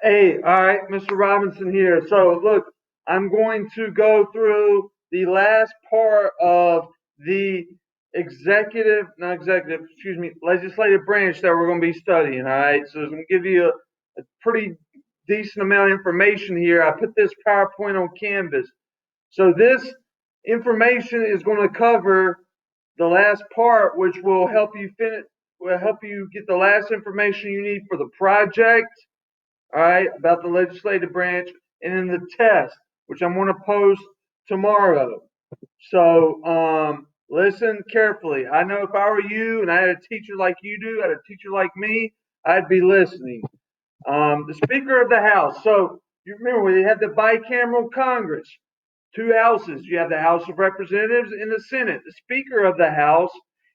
Hey, all right, Mr. Robinson here. So, look, I'm going to go through the last part of the not executive, excuse me, legislative branch that we're going to be studying. All right, so I'm going to give you a pretty decent amount of information here. I put this PowerPoint on Canvas. So, this information is going to cover the last part, which will help you get the last information you need for the project, all right, about the legislative branch, and then the test, which I'm going to post tomorrow. So listen carefully. I know if I were you and I had a teacher like you do, I had a teacher like me, I'd be listening. The Speaker of the House. So you remember we had the bicameral Congress, two houses. You have the House of Representatives and the Senate. The Speaker of the House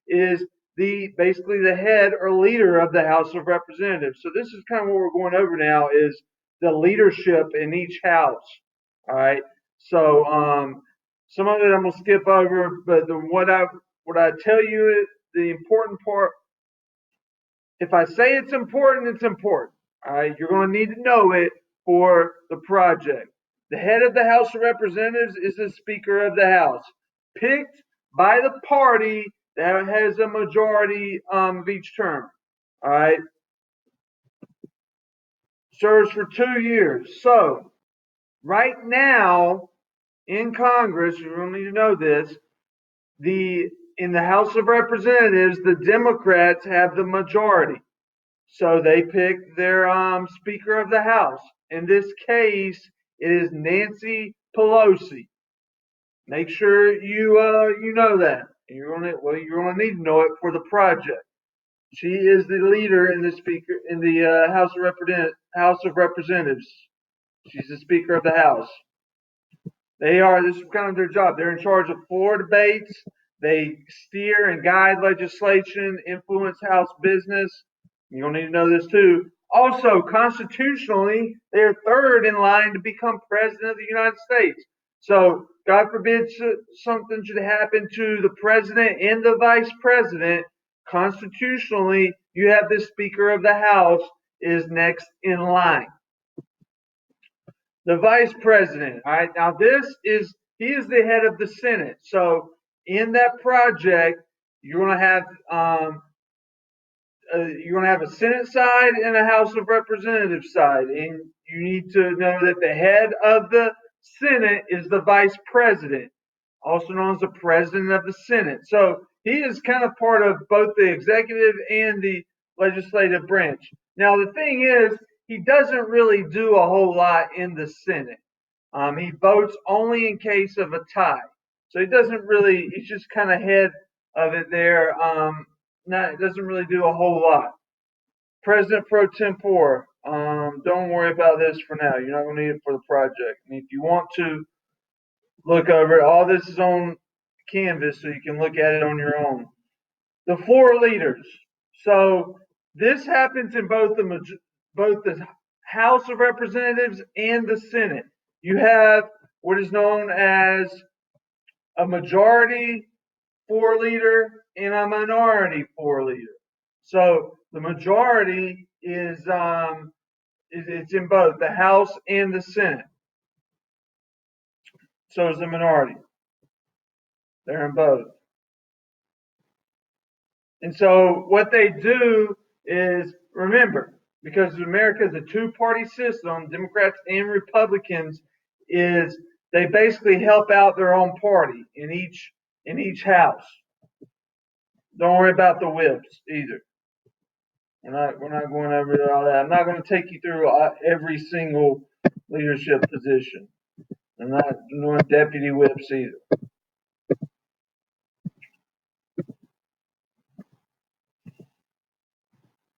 is basically the head or leader of the House of Representatives. So this is kind of what we're going over now is the leadership in each house. All right. So some of it I'm gonna skip over, but what I tell you is the important part. If I say it's important, it's important. All right. You're gonna need to know it for the project. The head of the House of Representatives is the Speaker of the House, picked by the party that has a majority of each term. All right. Serves for 2 years. So, right now in Congress, you don't need to know this, in the House of Representatives, the Democrats have the majority. So they pick their Speaker of the House. In this case, it is Nancy Pelosi. Make sure you know that. You're gonna need to know it for the project. She is the leader in the Speaker in the House of Representatives. She's the Speaker of the House. This is kind of their job. They're in charge of floor debates. They steer and guide legislation, influence House business. You'll need to know this too. Also, constitutionally, they're third in line to become president of the United States. So, God forbid something should happen to the president and the vice president. Constitutionally, you have the Speaker of the House is next in line. The vice president. All right. Now he is the head of the Senate. So in that project, you're going to have a Senate side and a House of Representatives side, and you need to know that the head of the Senate is the vice president, also known as the president of the Senate. So he is kind of part of both the executive and the legislative branch. Now the thing is, he doesn't really do a whole lot in the Senate. He votes only in case of a tie. So he doesn't really, he's just kind of head of it there. Doesn't really do a whole lot. President pro tempore. Don't worry about this for now. You're not going to need it for the project. I mean, if you want to look over it, all this is on Canvas, so you can look at it on your own. The floor leaders. So this happens in both the House of Representatives and the Senate. You have what is known as a majority floor leader and a minority floor leader. So the majority is it's in both the House and the Senate. So is the minority. They're in both. And so what they do is, remember, because America is a two-party system, Democrats and Republicans, is they basically help out their own party in each house. Don't worry about the whips either. We're not going over all that. I'm not going to take you through every single leadership position. I'm not doing deputy whips either.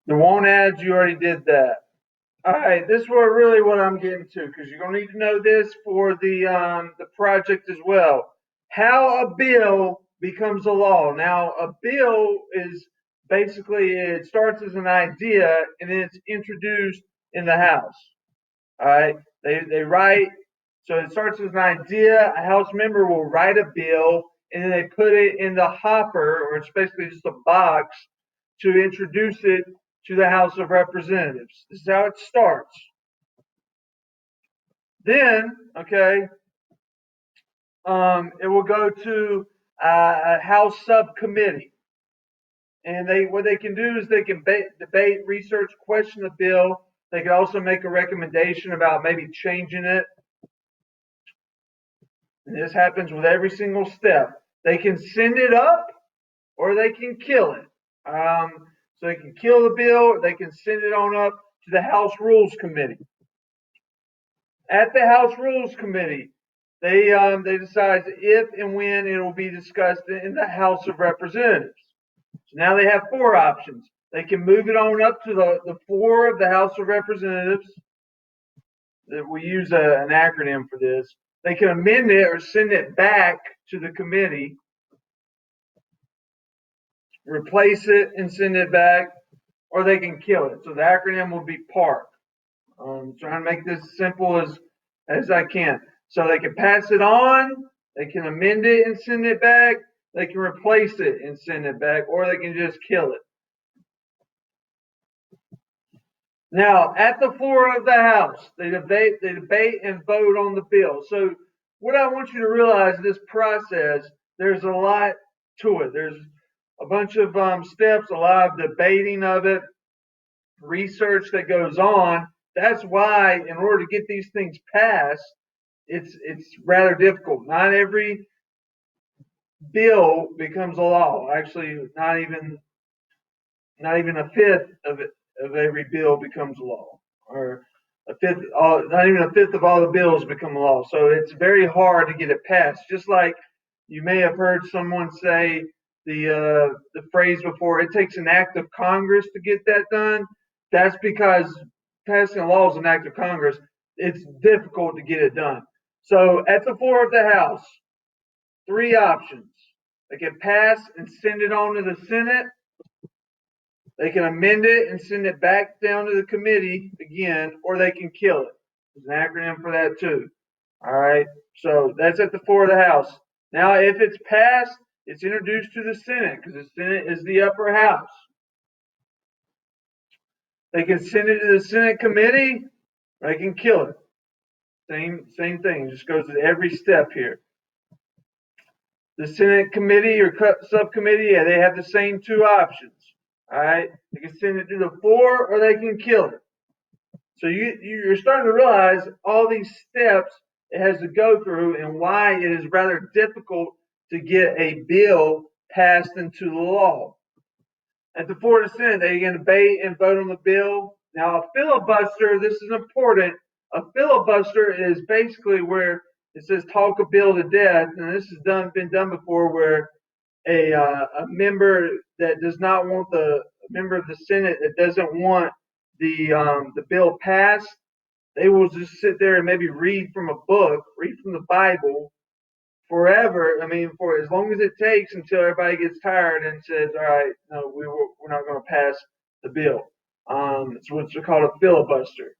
The won't ads, you already did that. All right, this is what I'm getting to, because you're gonna need to know this for the project as well. How a bill becomes a law. Now, a bill is basically it starts as an idea and then it's introduced in the House. All right, they write. So it starts as an idea. A House member will write a bill and then they put it in the hopper, or it's basically just a box, to introduce it to the House of Representatives. This is how it starts. Then, okay, it will go to a House subcommittee. And what they can do is they can debate, research, question the bill. They can also make a recommendation about maybe changing it. And this happens with every single step. They can send it up or they can kill it. So they can kill the bill or they can send it on up to the House Rules Committee. At the House Rules Committee, they decide if and when it will be discussed in the House of Representatives. So now they have four options. They can move it on up to the floor of the House of Representatives. We use an acronym for this. They can amend it or send it back to the committee, replace it and send it back, or they can kill it. So the acronym will be PARK. I'm trying to make this as simple as I can. So they can pass it on, they can amend it and send it back, they can replace it and send it back, or they can just kill it. Now, at the floor of the House, they debate and vote on the bill. So what I want you to realize in this process, there's a lot to it. There's a bunch of steps, a lot of debating of it, research that goes on. That's why, in order to get these things passed, it's rather difficult. Not every bill becomes a law. Actually, not even a fifth of every bill becomes a law, or not even a fifth of all the bills become a law. So it's very hard to get it passed. Just like you may have heard someone say the phrase before, it takes an act of Congress to get that done. That's because passing a law is an act of Congress. It's difficult to get it done. So at the floor of the House, three options. They can pass and send it on to the Senate. They can amend it and send it back down to the committee again, or they can kill it. There's an acronym for that too. All right. So that's at the floor of the House. Now, if it's passed, it's introduced to the Senate because the Senate is the upper house. They can send it to the Senate committee, or they can kill it. Same thing. It just goes to every step here. The Senate committee or subcommittee, yeah, they have the same two options. All right. They can send it to the floor or they can kill it. So you're starting to realize all these steps it has to go through and why it is rather difficult to get a bill passed into the law. At the floor of the Senate, they can debate and vote on the bill. Now, a filibuster, this is important. A filibuster is basically where it says talk a bill to death, and this has been done before, where a member that does not want a member of the Senate that doesn't want the bill passed, they will just sit there and maybe read from a book, read from the Bible forever. I mean, for as long as it takes until everybody gets tired and says, "All right, no, we're not going to pass the bill." It's what's called a filibuster.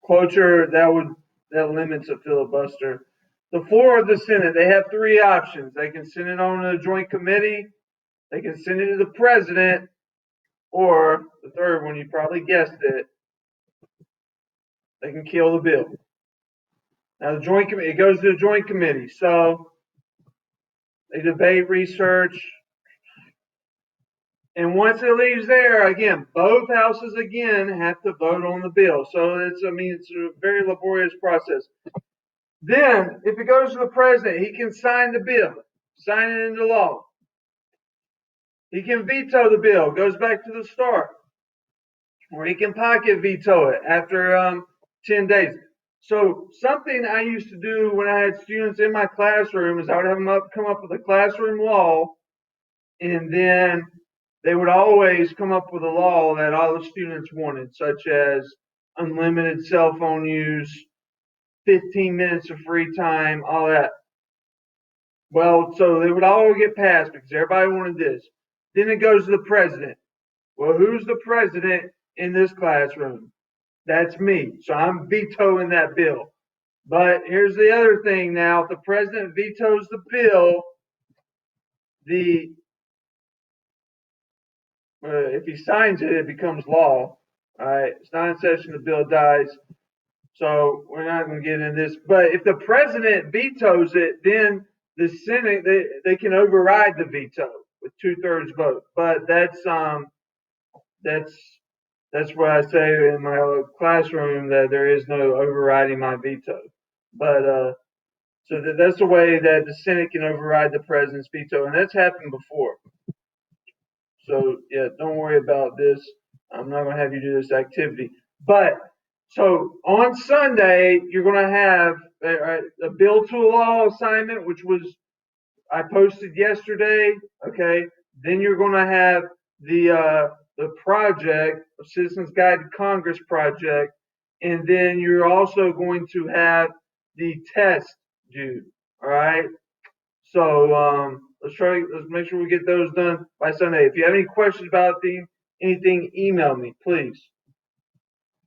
Cloture that limits a filibuster. The floor of the Senate, they have three options. They can send it on to a joint committee, they can send it to the president, or the third one, you probably guessed it, they can kill the bill. Now, the joint committee, it goes to the joint committee. So they debate, research, and once it leaves there, again, both houses again have to vote on the bill. So it's a very laborious process. Then, if it goes to the president, he can sign the bill, sign it into law. He can veto the bill, goes back to the start. Or he can pocket veto it after 10 days. So something I used to do when I had students in my classroom is I would have them come up with a classroom law, and then they would always come up with a law that all the students wanted, such as unlimited cell phone use, 15 minutes of free time, all that. Well, so they would all get passed because everybody wanted this. Then it goes to the president. Well, who's the president in this classroom? That's me. So I'm vetoing that bill. But here's the other thing now. If the president vetoes the bill, if he signs it, it becomes law. All All right, it's not in session. The bill dies. So we're not going to get into this. But if the president vetoes it, then the Senate they can override the veto with 2/3 vote. But that's that's what I say in my classroom, that there is no overriding my veto. But that's the way that the Senate can override the president's veto, and that's happened before. So yeah, don't worry about this. I'm not going to have you do this activity. But so on Sunday, you're going to have a bill to law assignment, which was I posted yesterday. Okay. Then you're going to have the project, Citizens Guide to Congress project, and then you're also going to have the test due. All right. So let's make sure we get those done by Sunday. If you have any questions about anything, email me, please.